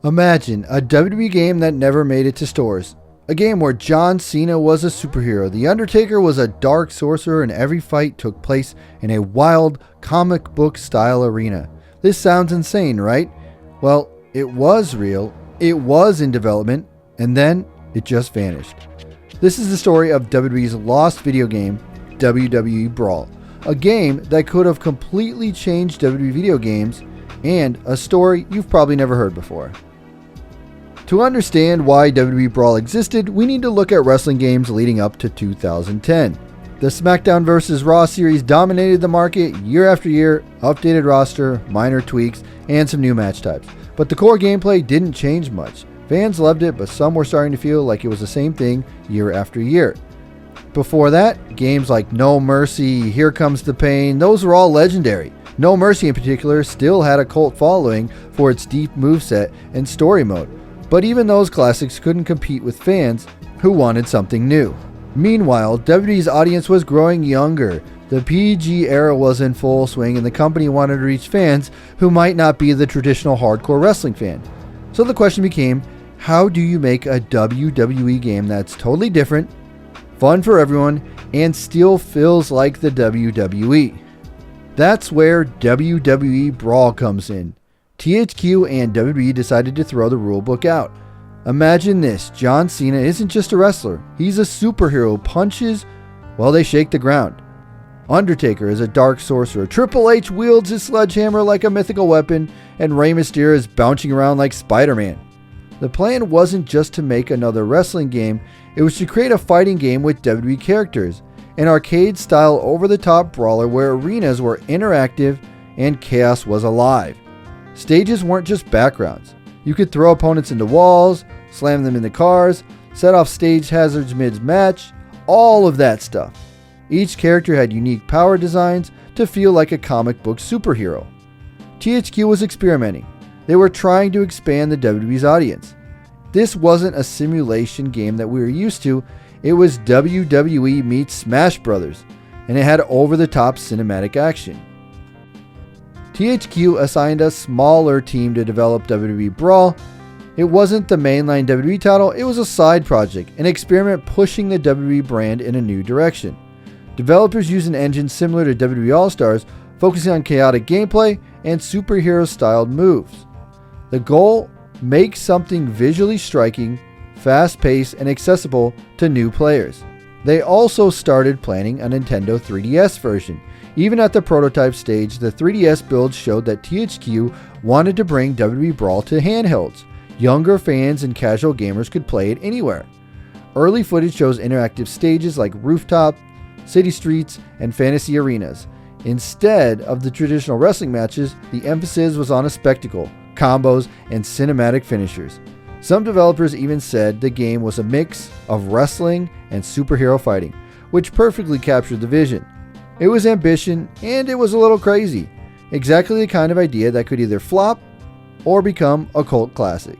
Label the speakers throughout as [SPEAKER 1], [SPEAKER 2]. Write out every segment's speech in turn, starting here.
[SPEAKER 1] Imagine a WWE game that never made it to stores. A game where John Cena was a superhero, The Undertaker was a dark sorcerer, and every fight took place in a wild, comic book style arena. This sounds insane, right? Well, it was real, it was in development, and then it just vanished. This is the story of WWE's lost video game, WWE Brawl. A game that could have completely changed WWE video games, and a story you've probably never heard before. To understand why WWE Brawl existed, we need to look at wrestling games leading up to 2010. The SmackDown vs. Raw series dominated the market year after year, updated roster, minor tweaks, and some new match types. But the core gameplay didn't change much. Fans loved it, but some were starting to feel like it was the same thing year after year. Before that, games like No Mercy, Here Comes the Pain, those were all legendary. No Mercy in particular still had a cult following for its deep moveset and story mode. But even those classics couldn't compete with fans who wanted something new. Meanwhile, WWE's audience was growing younger. The PG era was in full swing, and the company wanted to reach fans who might not be the traditional hardcore wrestling fan. So the question became, how do you make a WWE game that's totally different, fun for everyone, and still feels like the WWE? That's where WWE Brawl comes in. THQ and WWE decided to throw the rulebook out. Imagine this, John Cena isn't just a wrestler, he's a superhero who punches while they shake the ground. Undertaker is a dark sorcerer, Triple H wields his sledgehammer like a mythical weapon, and Rey Mysterio is bouncing around like Spider-Man. The plan wasn't just to make another wrestling game, it was to create a fighting game with WWE characters, an arcade-style over-the-top brawler where arenas were interactive and chaos was alive. Stages weren't just backgrounds. You could throw opponents into walls, slam them into cars, set off stage hazards mid-match, all of that stuff. Each character had unique power designs to feel like a comic book superhero. THQ was experimenting. They were trying to expand the WWE's audience. This wasn't a simulation game that we were used to, it was WWE meets Smash Brothers, and it had over-the-top cinematic action. THQ assigned a smaller team to develop WWE Brawl. It wasn't the mainline WWE title, it was a side project, an experiment pushing the WWE brand in a new direction. Developers used an engine similar to WWE All-Stars, focusing on chaotic gameplay and superhero-styled moves. The goal? Make something visually striking, fast-paced, and accessible to new players. They also started planning a Nintendo 3DS version. Even at the prototype stage, the 3DS build showed that THQ wanted to bring WWE Brawl to handhelds. Younger fans and casual gamers could play it anywhere. Early footage shows interactive stages like rooftop, city streets, and fantasy arenas. Instead of the traditional wrestling matches, the emphasis was on a spectacle, combos, and cinematic finishers. Some developers even said the game was a mix of wrestling and superhero fighting, which perfectly captured the vision. It was ambition, and it was a little crazy. Exactly the kind of idea that could either flop or become a cult classic.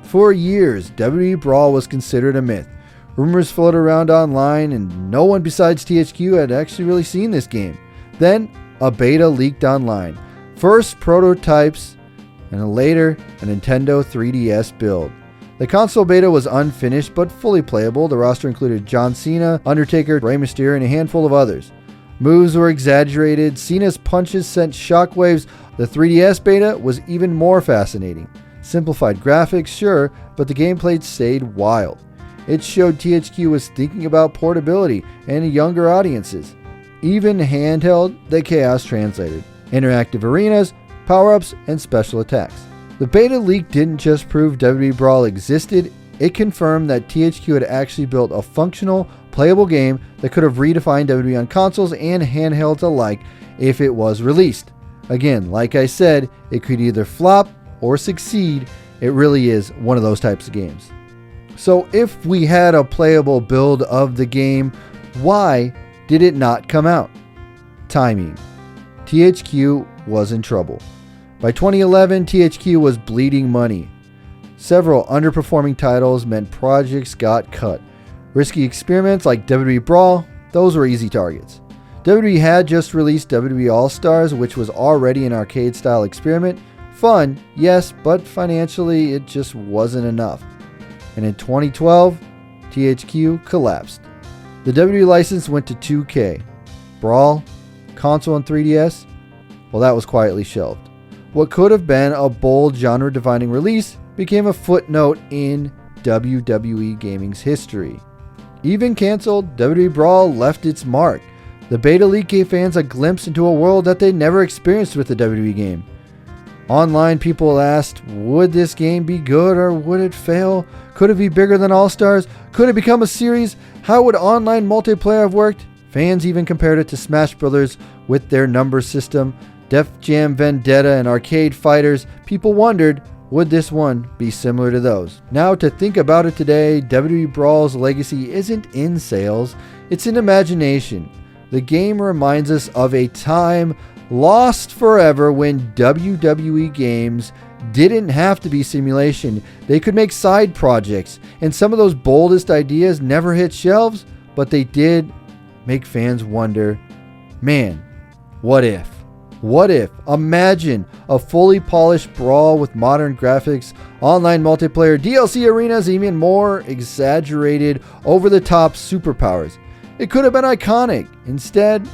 [SPEAKER 1] For years, WWE Brawl was considered a myth. Rumors floated around online, and no one besides THQ had actually really seen this game. Then, a beta leaked online. First prototypes, and later, a Nintendo 3DS build. The console beta was unfinished but fully playable. The roster included John Cena, Undertaker, Rey Mysterio, and a handful of others. Moves were exaggerated, Cena's punches sent shockwaves. The 3DS beta was even more fascinating. Simplified graphics, sure, but the gameplay stayed wild. It showed THQ was thinking about portability and younger audiences. Even handheld, the chaos translated. Interactive arenas, power-ups, and special attacks. The beta leak didn't just prove WWE Brawl existed, it confirmed that THQ had actually built a functional, playable game that could have redefined WWE on consoles and handhelds alike if it was released. Again, like I said, it could either flop or succeed. It really is one of those types of games. So if we had a playable build of the game, why did it not come out? Timing. THQ was in trouble. By 2011, THQ was bleeding money. Several underperforming titles meant projects got cut. Risky experiments like WWE Brawl, those were easy targets. WWE had just released WWE All-Stars, which was already an arcade-style experiment, Fun, yes, but financially it just wasn't enough. And in 2012, THQ collapsed. The WWE license went to 2K. Brawl, console and 3DS, well, that was quietly shelved. What could have been a bold genre-defining release became a footnote in WWE Gaming's history. Even canceled, WWE Brawl left its mark. The beta leak gave fans a glimpse into a world that they never experienced with the WWE game. Online, people asked, would this game be good or would it fail? Could it be bigger than All-Stars? Could it become a series? How would online multiplayer have worked? Fans even compared it to Smash Bros. With their number system, Def Jam Vendetta, and arcade fighters. People wondered, would this one be similar to those? Now, to think about it today, WWE Brawl's legacy isn't in sales, it's in imagination. The game reminds us of a time lost forever when WWE Games didn't have to be simulation. They could make side projects, and some of those boldest ideas never hit shelves, but they did make fans wonder, man, what if? What if? Imagine a fully polished Brawl with modern graphics, online multiplayer, DLC arenas, even more exaggerated, over-the-top superpowers. It could have been iconic. Instead,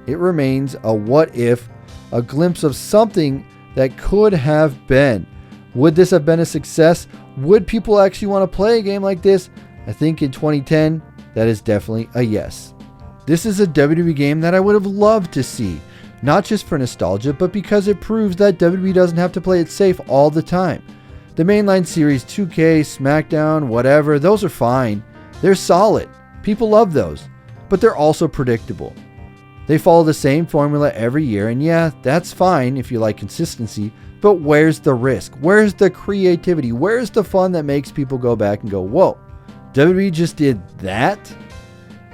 [SPEAKER 1] it remains a what if, a glimpse of something that could have been. Would this have been a success? Would people actually want to play a game like this? I think in 2010, that is definitely a yes. This is a WWE game that I would have loved to see. Not just for nostalgia, but because it proves that WWE doesn't have to play it safe all the time. The mainline series, 2K, SmackDown, whatever, those are fine. They're solid. People love those. But they're also predictable. They follow the same formula every year, and yeah, that's fine if you like consistency, but where's the risk? Where's the creativity? Where's the fun that makes people go back and go, whoa, WWE just did that?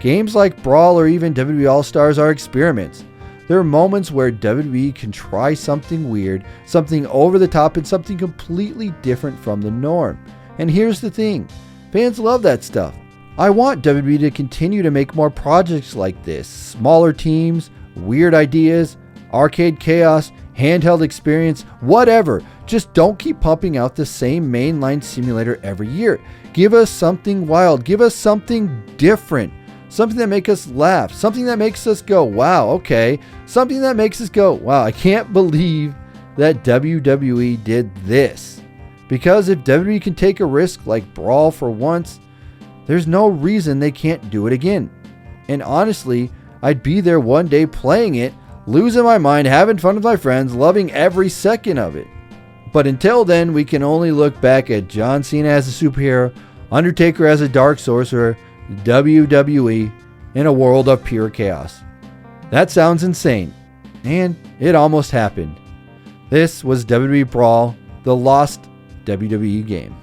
[SPEAKER 1] Games like Brawl or even WWE All-Stars are experiments. There are moments where WWE can try something weird, something over the top, and something completely different from the norm. And here's the thing, fans love that stuff. I want WWE to continue to make more projects like this. Smaller teams, weird ideas, arcade chaos, handheld experience, whatever. Just don't keep pumping out the same mainline simulator every year. Give us something wild. Give us something different. Something that makes us laugh. Something that makes us go, wow, okay. Something that makes us go, wow, I can't believe that WWE did this. Because if WWE can take a risk like Brawl for once, there's no reason they can't do it again. And honestly, I'd be there one day playing it, losing my mind, having fun with my friends, loving every second of it. But until then, we can only look back at John Cena as a superhero, Undertaker as a dark sorcerer, WWE in a world of pure chaos. That sounds insane, and it almost happened. This was WWE Brawl, the lost WWE game.